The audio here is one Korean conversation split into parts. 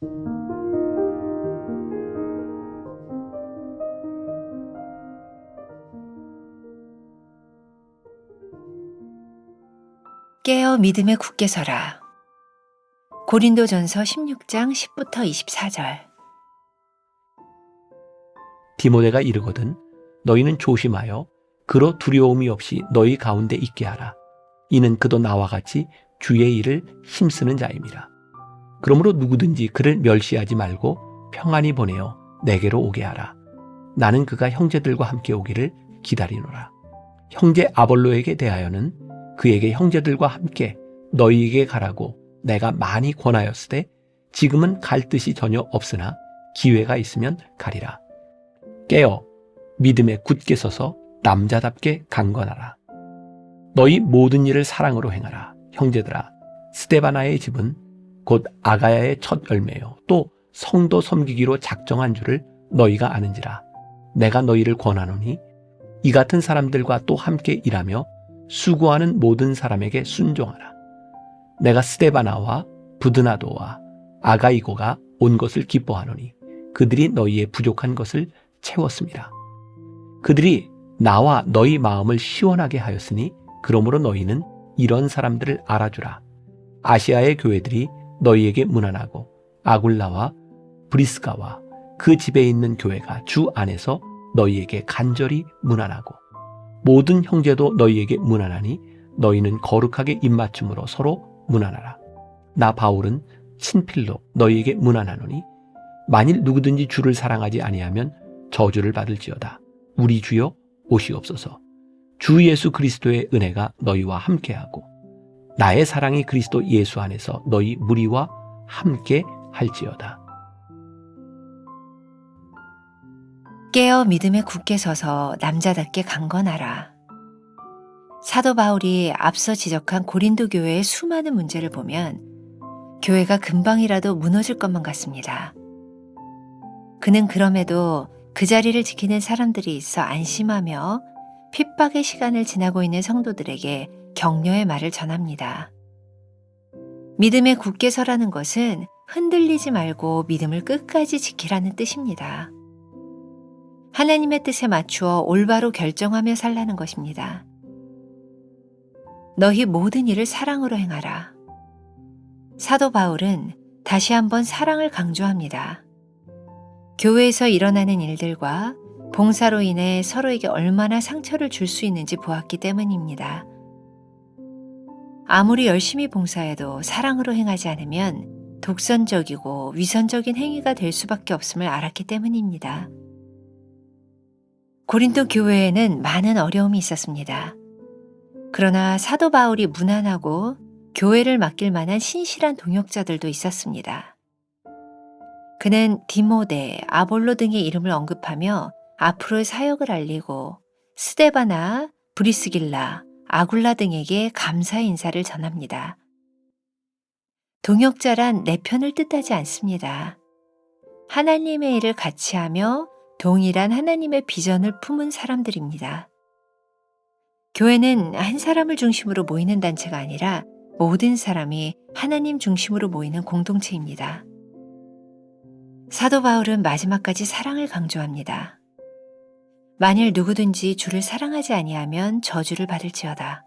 깨어 믿음에 굳게 서라. 고린도전서 16장 10부터 24절. 디모데가 이르거든 너희는 조심하여 그로 두려움이 없이 너희 가운데 있게 하라. 이는 그도 나와 같이 주의 일을 힘쓰는 자임이라. 그러므로 누구든지 그를 멸시하지 말고 평안히 보내어 내게로 오게 하라. 나는 그가 형제들과 함께 오기를 기다리노라. 형제 아볼로에게 대하여는 그에게 형제들과 함께 너희에게 가라고 내가 많이 권하였으되 지금은 갈 뜻이 전혀 없으나 기회가 있으면 가리라. 깨어 믿음에 굳게 서서 남자답게 강건하라. 너희 모든 일을 사랑으로 행하라. 형제들아, 스데바나의 집은 곧 아가야의 첫 열매요 또 성도 섬기기로 작정한 줄을 너희가 아는지라. 내가 너희를 권하노니 이 같은 사람들과 또 함께 일하며 수고하는 모든 사람에게 순종하라. 내가 스데바나와 부드나도와 아가이고가 온 것을 기뻐하노니 그들이 너희의 부족한 것을 채웠습니다. 그들이 나와 너희 마음을 시원하게 하였으니 그러므로 너희는 이런 사람들을 알아주라. 아시아의 교회들이 너희에게 문안하고 아굴라와 브리스가와 그 집에 있는 교회가 주 안에서 너희에게 간절히 문안하고 모든 형제도 너희에게 문안하니 너희는 거룩하게 입맞춤으로 서로 문안하라. 나 바울은 친필로 너희에게 문안하노니 만일 누구든지 주를 사랑하지 아니하면 저주를 받을지어다. 우리 주여 오시옵소서. 주 예수 그리스도의 은혜가 너희와 함께하고 나의 사랑이 그리스도 예수 안에서 너희 무리와 함께 할지어다. 깨어 믿음에 굳게 서서 남자답게 강건하라. 사도 바울이 앞서 지적한 고린도 교회의 수많은 문제를 보면 교회가 금방이라도 무너질 것만 같습니다. 그는 그럼에도 그 자리를 지키는 사람들이 있어 안심하며 핍박의 시간을 지나고 있는 성도들에게 격려의 말을 전합니다. 믿음에 굳게 서라는 것은 흔들리지 말고 믿음을 끝까지 지키라는 뜻입니다. 하나님의 뜻에 맞추어 올바로 결정하며 살라는 것입니다. 너희 모든 일을 사랑으로 행하라. 사도 바울은 다시 한번 사랑을 강조합니다. 교회에서 일어나는 일들과 봉사로 인해 서로에게 얼마나 상처를 줄 수 있는지 보았기 때문입니다. 아무리 열심히 봉사해도 사랑으로 행하지 않으면 독선적이고 위선적인 행위가 될 수밖에 없음을 알았기 때문입니다. 고린도 교회에는 많은 어려움이 있었습니다. 그러나 사도 바울이 무난하고 교회를 맡길 만한 신실한 동역자들도 있었습니다. 그는 디모데, 아볼로 등의 이름을 언급하며 앞으로의 사역을 알리고 스데바나, 브리스길라, 아굴라 등에게 감사의 인사를 전합니다. 동역자란 내 편을 뜻하지 않습니다. 하나님의 일을 같이 하며 동일한 하나님의 비전을 품은 사람들입니다. 교회는 한 사람을 중심으로 모이는 단체가 아니라 모든 사람이 하나님 중심으로 모이는 공동체입니다. 사도 바울은 마지막까지 사랑을 강조합니다. 만일 누구든지 주를 사랑하지 아니하면 저주를 받을지어다.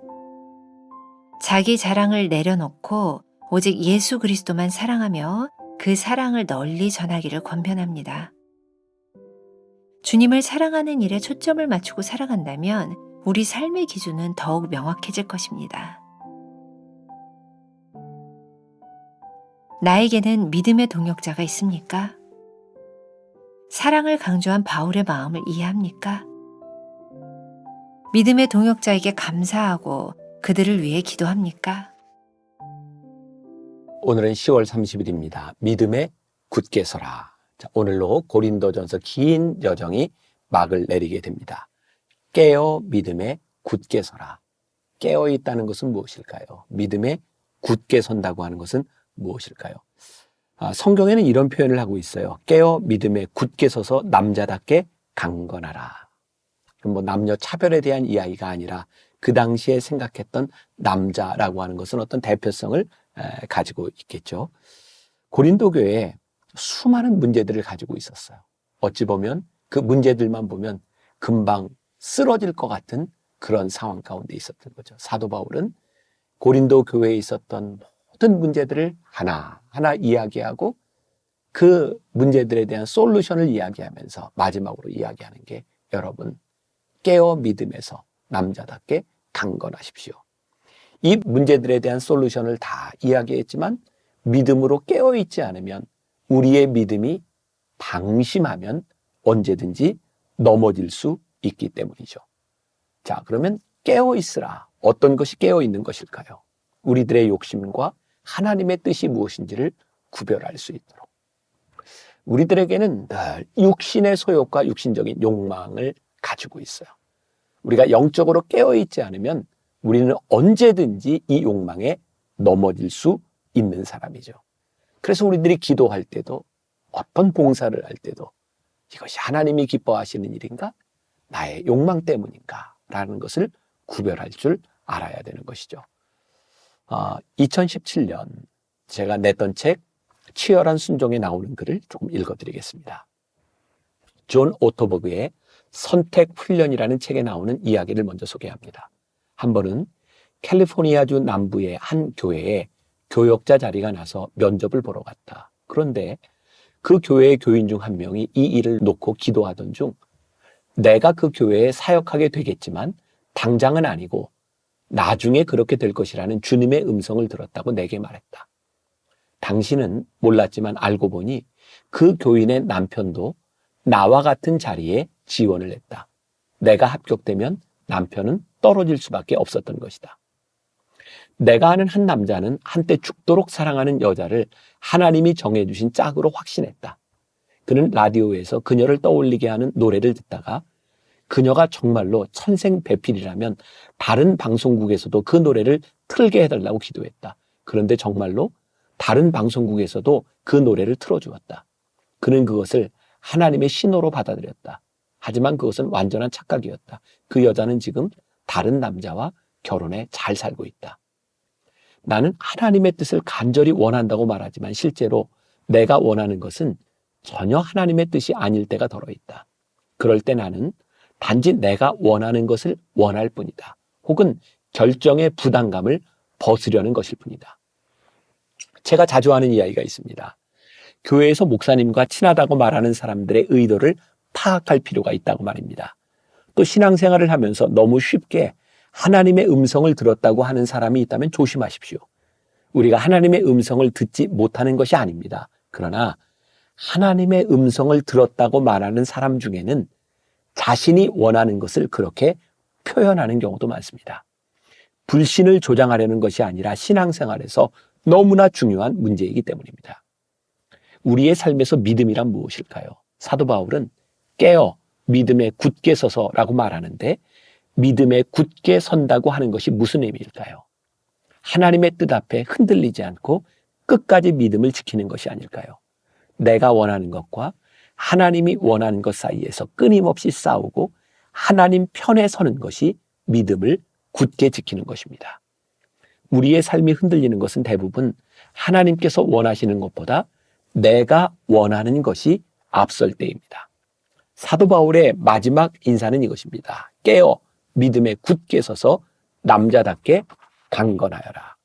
자기 자랑을 내려놓고 오직 예수 그리스도만 사랑하며 그 사랑을 널리 전하기를 권면합니다. 주님을 사랑하는 일에 초점을 맞추고 살아간다면 우리 삶의 기준은 더욱 명확해질 것입니다. 나에게는 믿음의 동역자가 있습니까? 사랑을 강조한 바울의 마음을 이해합니까? 믿음의 동역자에게 감사하고 그들을 위해 기도합니까? 오늘은 10월 30일입니다. 믿음에 굳게 서라. 자, 오늘로 고린도전서 긴 여정이 막을 내리게 됩니다. 깨어 믿음에 굳게 서라. 깨어 있다는 것은 무엇일까요? 믿음에 굳게 선다고 하는 것은 무엇일까요? 성경에는 이런 표현을 하고 있어요. 깨어 믿음에 굳게 서서 남자답게 강건하라. 뭐 남녀 차별에 대한 이야기가 아니라 그 당시에 생각했던 남자라고 하는 것은 어떤 대표성을 가지고 있겠죠. 고린도 교회에 수많은 문제들을 가지고 있었어요. 어찌 보면 그 문제들만 보면 금방 쓰러질 것 같은 그런 상황 가운데 있었던 거죠. 사도 바울은 고린도 교회에 있었던 모든 문제들을 하나하나 이야기하고 그 문제들에 대한 솔루션을 이야기하면서 마지막으로 이야기하는 게 여러분 깨어 믿음에서 남자답게 강건하십시오. 이 문제들에 대한 솔루션을 다 이야기했지만 믿음으로 깨어있지 않으면 우리의 믿음이 방심하면 언제든지 넘어질 수 있기 때문이죠. 자, 그러면 깨어있으라. 어떤 것이 깨어있는 것일까요? 우리들의 욕심과 하나님의 뜻이 무엇인지를 구별할 수 있도록. 우리들에게는 늘 육신의 소욕과 육신적인 욕망을 가지고 있어요. 우리가 영적으로 깨어있지 않으면 우리는 언제든지 이 욕망에 넘어질 수 있는 사람이죠. 그래서 우리들이 기도할 때도 어떤 봉사를 할 때도 이것이 하나님이 기뻐하시는 일인가? 나의 욕망 때문인가? 라는 것을 구별할 줄 알아야 되는 것이죠. 2017년 제가 냈던 책 치열한 순종에 나오는 글을 조금 읽어드리겠습니다. 존 오토버그의 선택 훈련이라는 책에 나오는 이야기를 먼저 소개합니다. 한 번은 캘리포니아주 남부의 한 교회에 교역자 자리가 나서 면접을 보러 갔다. 그런데 그 교회의 교인 중 한 명이 이 일을 놓고 기도하던 중 내가 그 교회에 사역하게 되겠지만 당장은 아니고 나중에 그렇게 될 것이라는 주님의 음성을 들었다고 내게 말했다. 당신은 몰랐지만 알고 보니 그 교인의 남편도 나와 같은 자리에 지원을 했다. 내가 합격되면 남편은 떨어질 수밖에 없었던 것이다. 내가 아는 한 남자는 한때 죽도록 사랑하는 여자를 하나님이 정해주신 짝으로 확신했다. 그는 라디오에서 그녀를 떠올리게 하는 노래를 듣다가 그녀가 정말로 천생배필이라면 다른 방송국에서도 그 노래를 틀게 해달라고 기도했다. 그런데 정말로 다른 방송국에서도 그 노래를 틀어주었다. 그는 그것을 하나님의 신호로 받아들였다. 하지만 그것은 완전한 착각이었다. 그 여자는 지금 다른 남자와 결혼해 잘 살고 있다. 나는 하나님의 뜻을 간절히 원한다고 말하지만 실제로 내가 원하는 것은 전혀 하나님의 뜻이 아닐 때가 덜어 있다. 그럴 때 나는 단지 내가 원하는 것을 원할 뿐이다. 혹은 결정의 부담감을 벗으려는 것일 뿐이다. 제가 자주 하는 이야기가 있습니다. 교회에서 목사님과 친하다고 말하는 사람들의 의도를 파악할 필요가 있다고 말입니다. 또 신앙생활을 하면서 너무 쉽게 하나님의 음성을 들었다고 하는 사람이 있다면 조심하십시오. 우리가 하나님의 음성을 듣지 못하는 것이 아닙니다. 그러나 하나님의 음성을 들었다고 말하는 사람 중에는 자신이 원하는 것을 그렇게 표현하는 경우도 많습니다. 불신을 조장하려는 것이 아니라 신앙생활에서 너무나 중요한 문제이기 때문입니다. 우리의 삶에서 믿음이란 무엇일까요? 사도 바울은 깨어 믿음에 굳게 서서라고 말하는데 믿음에 굳게 선다고 하는 것이 무슨 의미일까요? 하나님의 뜻 앞에 흔들리지 않고 끝까지 믿음을 지키는 것이 아닐까요? 내가 원하는 것과 하나님이 원하는 것 사이에서 끊임없이 싸우고 하나님 편에 서는 것이 믿음을 굳게 지키는 것입니다. 우리의 삶이 흔들리는 것은 대부분 하나님께서 원하시는 것보다 내가 원하는 것이 앞설 때입니다. 사도 바울의 마지막 인사는 이것입니다. 깨어 믿음에 굳게 서서 남자답게 강건하여라.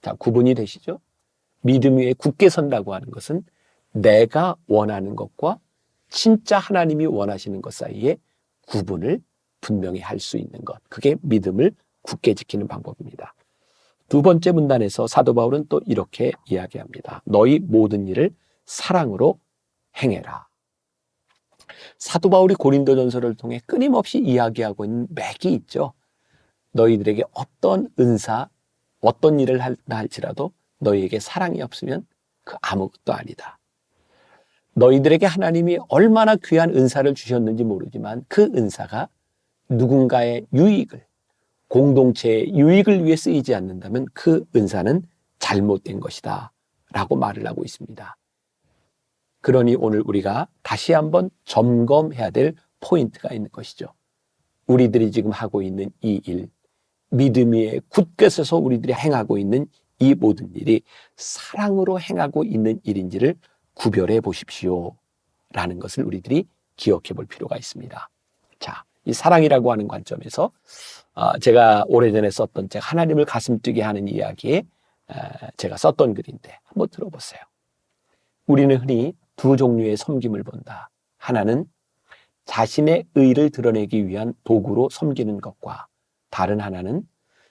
자, 구분이 되시죠? 믿음 위에 굳게 선다고 하는 것은 내가 원하는 것과 진짜 하나님이 원하시는 것 사이에 구분을 분명히 할 수 있는 것. 그게 믿음을 굳게 지키는 방법입니다. 두 번째 문단에서 사도 바울은 또 이렇게 이야기합니다. 너희 모든 일을 사랑으로 행해라. 사도 바울이 고린도전서를 통해 끊임없이 이야기하고 있는 맥이 있죠. 너희들에게 어떤 은사, 어떤 일을 한다 할지라도 너희에게 사랑이 없으면 그 아무것도 아니다. 너희들에게 하나님이 얼마나 귀한 은사를 주셨는지 모르지만 그 은사가 누군가의 유익을, 공동체의 유익을 위해 쓰이지 않는다면 그 은사는 잘못된 것이다 라고 말을 하고 있습니다. 그러니 오늘 우리가 다시 한번 점검해야 될 포인트가 있는 것이죠. 우리들이 지금 하고 있는 이 일, 믿음 위에 굳게 서서 우리들이 행하고 있는 이 모든 일이 사랑으로 행하고 있는 일인지를 구별해 보십시오. 라는 것을 우리들이 기억해 볼 필요가 있습니다. 자, 이 사랑이라고 하는 관점에서 제가 오래전에 썼던 책 하나님을 가슴 뛰게 하는 이야기에 제가 썼던 글인데 한번 들어보세요. 우리는 흔히 두 종류의 섬김을 본다. 하나는 자신의 의를 드러내기 위한 도구로 섬기는 것과 다른 하나는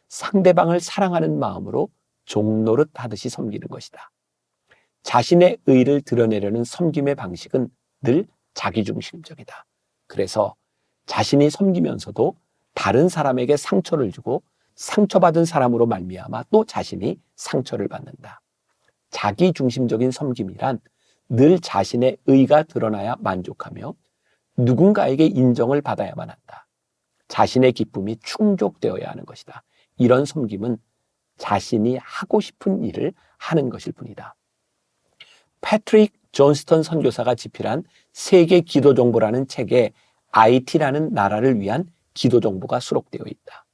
상대방을 사랑하는 마음으로 종노릇 하듯이 섬기는 것이다. 자신의 의를 드러내려는 섬김의 방식은 늘 자기중심적이다. 그래서 자신이 섬기면서도 다른 사람에게 상처를 주고 상처받은 사람으로 말미암아 또 자신이 상처를 받는다. 자기중심적인 섬김이란 늘 자신의 의가 드러나야 만족하며 누군가에게 인정을 받아야만 한다. 자신의 기쁨이 충족되어야 하는 것이다. 이런 섬김은 자신이 하고 싶은 일을 하는 것일 뿐이다. 패트릭 존스턴 선교사가 집필한 세계 기도 정보라는 책에 아이티라는 나라를 위한 기도 정보가 수록되어 있다.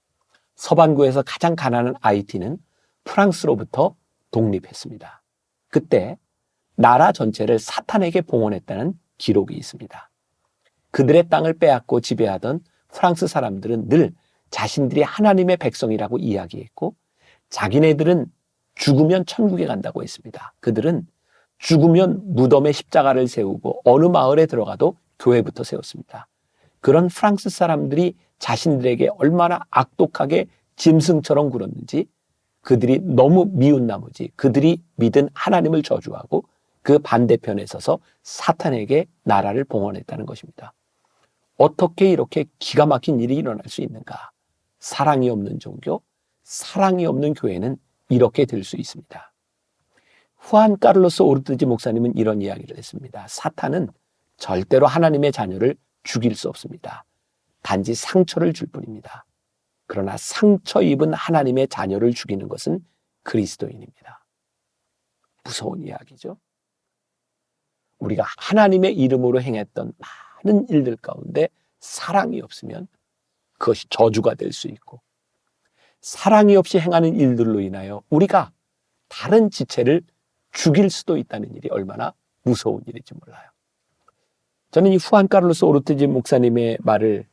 서반구에서 가장 가난한 아이티는 프랑스로부터 독립했습니다. 그때 나라 전체를 사탄에게 봉헌했다는 기록이 있습니다. 그들의 땅을 빼앗고 지배하던 프랑스 사람들은 늘 자신들이 하나님의 백성이라고 이야기했고 자기네들은 죽으면 천국에 간다고 했습니다. 그들은 죽으면 무덤에 십자가를 세우고 어느 마을에 들어가도 교회부터 세웠습니다. 그런 프랑스 사람들이 자신들에게 얼마나 악독하게 짐승처럼 굴었는지 그들이 너무 미운 나머지 그들이 믿은 하나님을 저주하고 그 반대편에 서서 사탄에게 나라를 봉헌했다는 것입니다. 어떻게 이렇게 기가 막힌 일이 일어날 수 있는가? 사랑이 없는 종교, 사랑이 없는 교회는 이렇게 될 수 있습니다. 후안 카를로스 오르티즈 목사님은 이런 이야기를 했습니다. 사탄은 절대로 하나님의 자녀를 죽일 수 없습니다. 단지 상처를 줄 뿐입니다. 그러나 상처 입은 하나님의 자녀를 죽이는 것은 그리스도인입니다. 무서운 이야기죠. 우리가 하나님의 이름으로 행했던 많은 일들 가운데 사랑이 없으면 그것이 저주가 될 수 있고 사랑이 없이 행하는 일들로 인하여 우리가 다른 지체를 죽일 수도 있다는 일이 얼마나 무서운 일인지 몰라요. 저는 이 후안 카를로스 오르티즈 목사님의 말을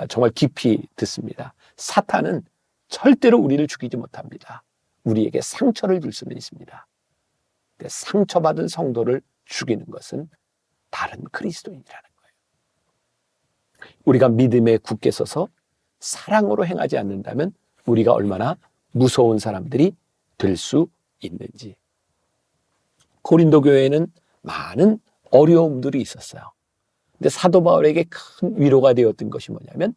정말 깊이 듣습니다. 사탄은 절대로 우리를 죽이지 못합니다. 우리에게 상처를 줄 수는 있습니다. 근데 상처받은 성도를 죽이는 것은 다른 그리스도인이라는 거예요. 우리가 믿음에 굳게 서서 사랑으로 행하지 않는다면 우리가 얼마나 무서운 사람들이 될 수 있는지. 고린도 교회에는 많은 어려움들이 있었어요. 근데 사도 바울에게 큰 위로가 되었던 것이 뭐냐면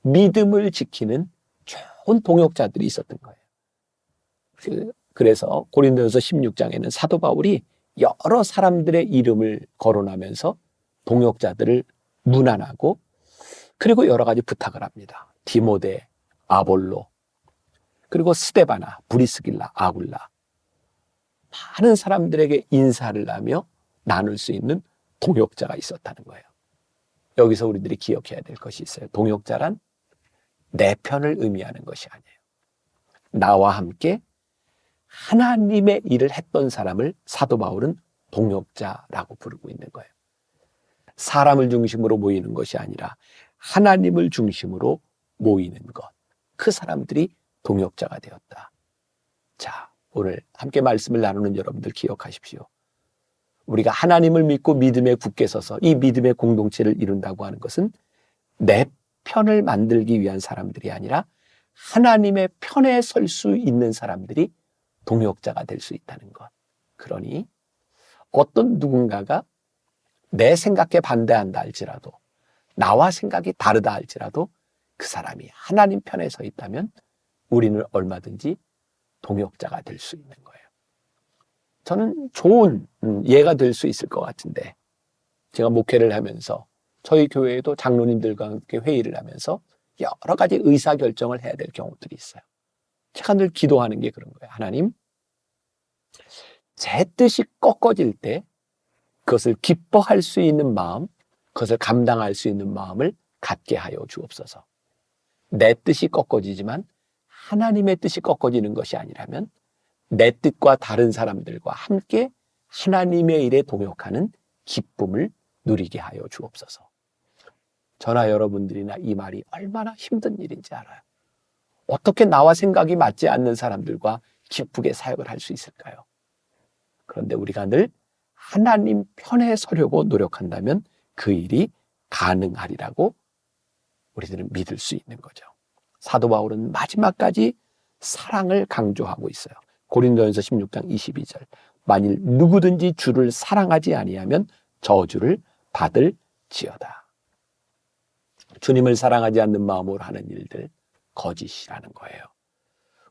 믿음을 지키는 좋은 동역자들이 있었던 거예요. 그래서 고린도전서 16장에는 사도 바울이 여러 사람들의 이름을 거론하면서 동역자들을 문안하고 그리고 여러 가지 부탁을 합니다. 디모데, 아볼로, 그리고 스데바나, 브리스길라, 아굴라. 많은 사람들에게 인사를 하며 나눌 수 있는 동역자가 있었다는 거예요. 여기서 우리들이 기억해야 될 것이 있어요. 동역자란 내 편을 의미하는 것이 아니에요. 나와 함께 하나님의 일을 했던 사람을 사도 바울은 동역자라고 부르고 있는 거예요. 사람을 중심으로 모이는 것이 아니라 하나님을 중심으로 모이는 것. 그 사람들이 동역자가 되었다. 자, 오늘 함께 말씀을 나누는 여러분들 기억하십시오. 우리가 하나님을 믿고 믿음에 굳게 서서 이 믿음의 공동체를 이룬다고 하는 것은 내 편을 만들기 위한 사람들이 아니라 하나님의 편에 설 수 있는 사람들이 동역자가 될 수 있다는 것. 그러니 어떤 누군가가 내 생각에 반대한다 할지라도 나와 생각이 다르다 할지라도 그 사람이 하나님 편에 서 있다면 우리는 얼마든지 동역자가 될 수 있는 거예요. 저는 좋은 예가 될 수 있을 것 같은데 제가 목회를 하면서 저희 교회에도 장로님들과 함께 회의를 하면서 여러 가지 의사결정을 해야 될 경우들이 있어요. 제가 늘 기도하는 게 그런 거예요. 하나님, 제 뜻이 꺾어질 때 그것을 기뻐할 수 있는 마음, 그것을 감당할 수 있는 마음을 갖게 하여 주옵소서. 내 뜻이 꺾어지지만 하나님의 뜻이 꺾어지는 것이 아니라면 내 뜻과 다른 사람들과 함께 하나님의 일에 동역하는 기쁨을 누리게 하여 주옵소서. 저나 여러분들이나 이 말이 얼마나 힘든 일인지 알아요. 어떻게 나와 생각이 맞지 않는 사람들과 기쁘게 사역을 할 수 있을까요? 그런데 우리가 늘 하나님 편에 서려고 노력한다면 그 일이 가능하리라고 우리들은 믿을 수 있는 거죠. 사도 바울은 마지막까지 사랑을 강조하고 있어요. 고린도전서 16장 22절. 만일 누구든지 주를 사랑하지 아니하면 저주를 받을지어다. 주님을 사랑하지 않는 마음으로 하는 일들 거짓이라는 거예요.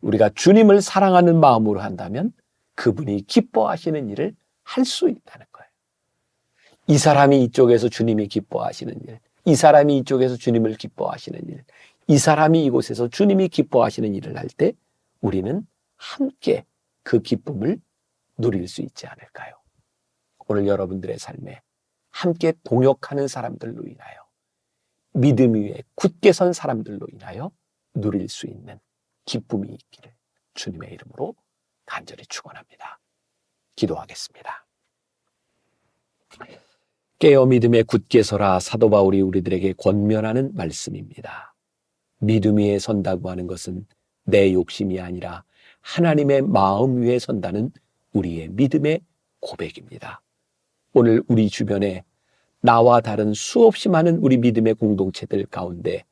우리가 주님을 사랑하는 마음으로 한다면 그분이 기뻐하시는 일을 할 수 있다는 거예요. 이 사람이 이쪽에서 주님이 기뻐하시는 일, 이 사람이 이쪽에서 주님을 기뻐하시는 일, 이 사람이 이곳에서 주님이 기뻐하시는 일을 할 때 우리는 함께 그 기쁨을 누릴 수 있지 않을까요? 오늘 여러분들의 삶에 함께 동역하는 사람들로 인하여, 믿음 위에 굳게 선 사람들로 인하여 누릴 수 있는 기쁨이 있기를 주님의 이름으로 간절히 축원합니다. 기도하겠습니다. 깨어 믿음에 굳게 서라. 사도 바울이 우리들에게 권면하는 말씀입니다. 믿음 위에 선다고 하는 것은 내 욕심이 아니라 하나님의 마음 위에 선다는 우리의 믿음의 고백입니다. 오늘 우리 주변에 나와 다른 수없이 많은 우리 믿음의 공동체들 가운데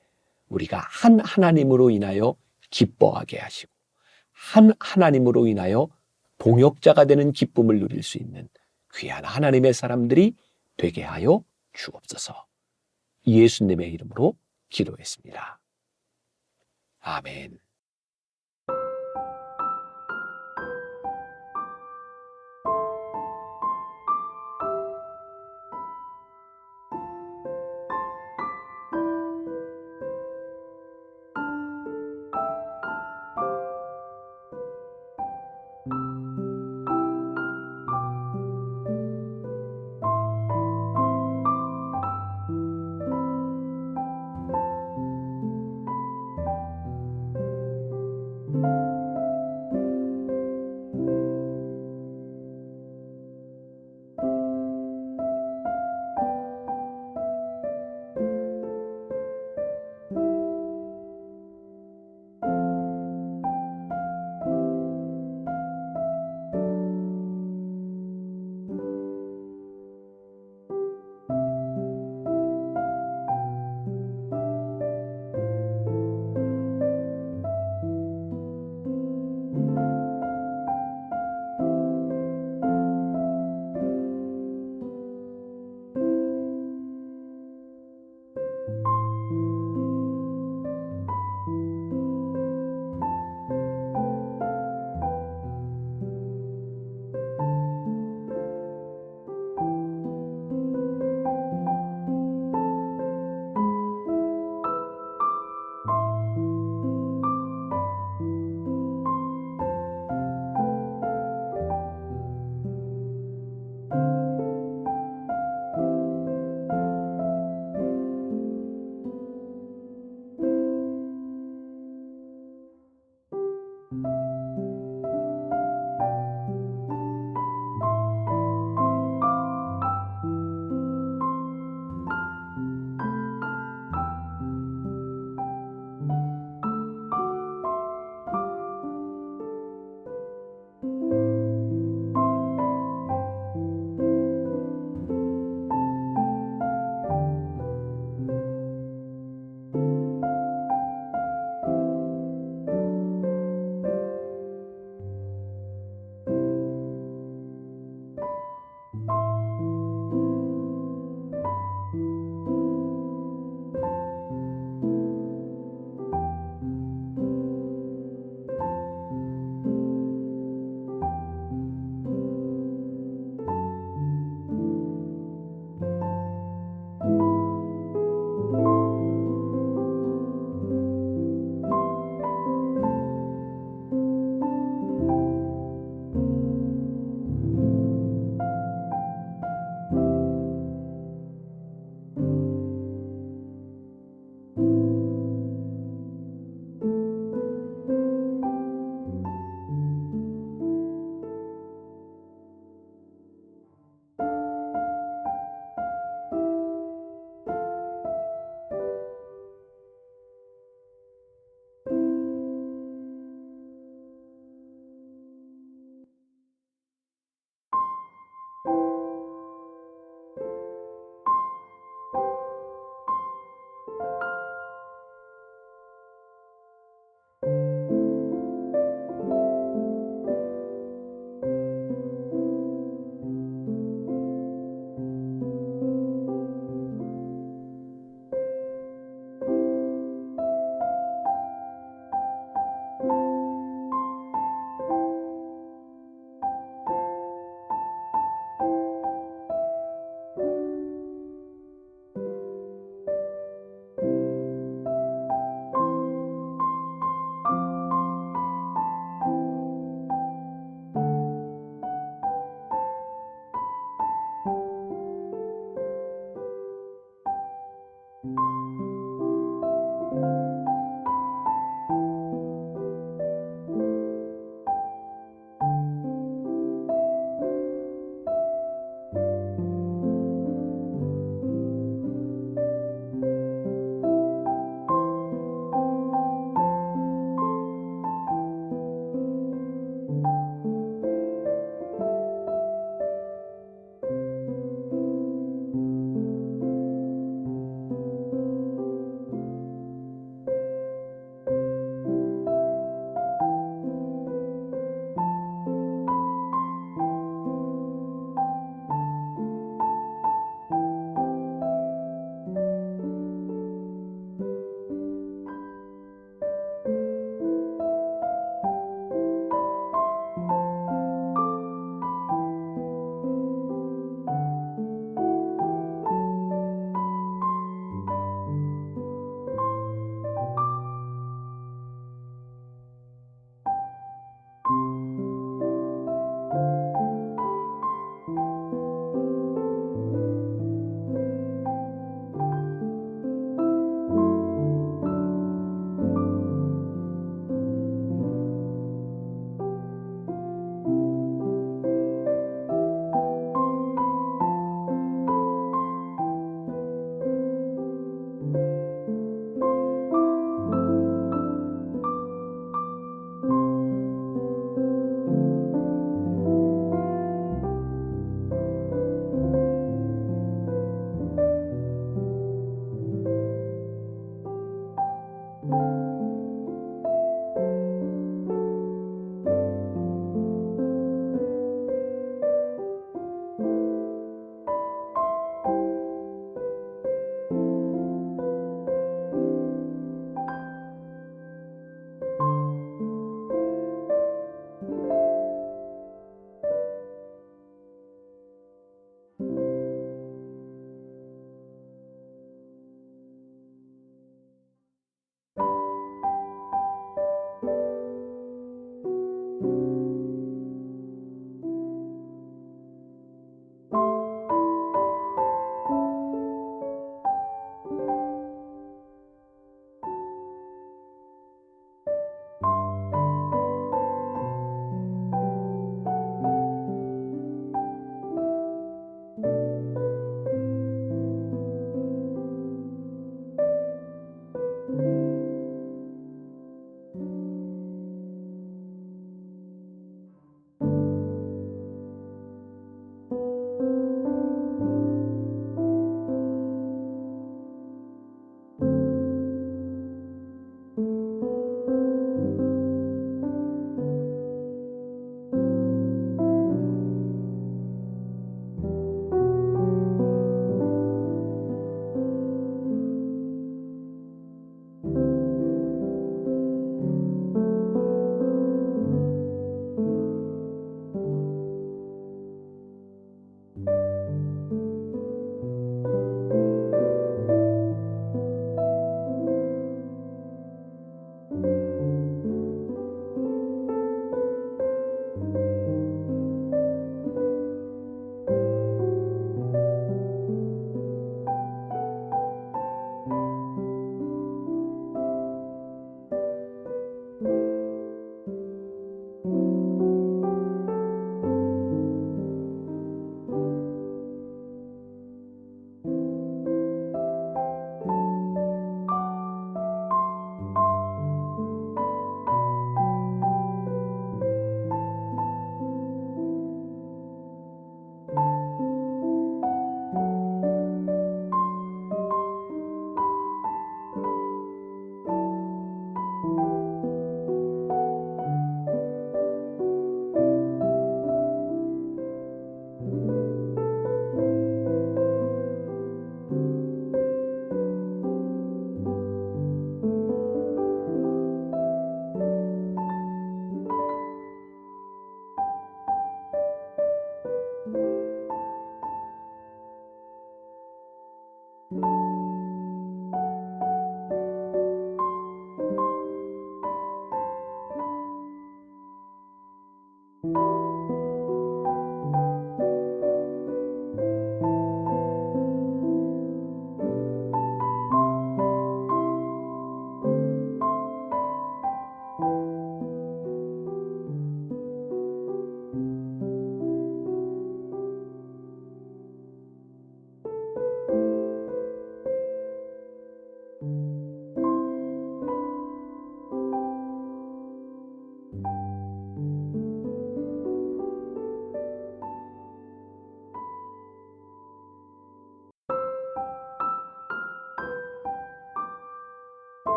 우리가 한 하나님으로 인하여 기뻐하게 하시고 한 하나님으로 인하여 동역자가 되는 기쁨을 누릴 수 있는 귀한 하나님의 사람들이 되게 하여 주옵소서. 예수님의 이름으로 기도했습니다. 아멘.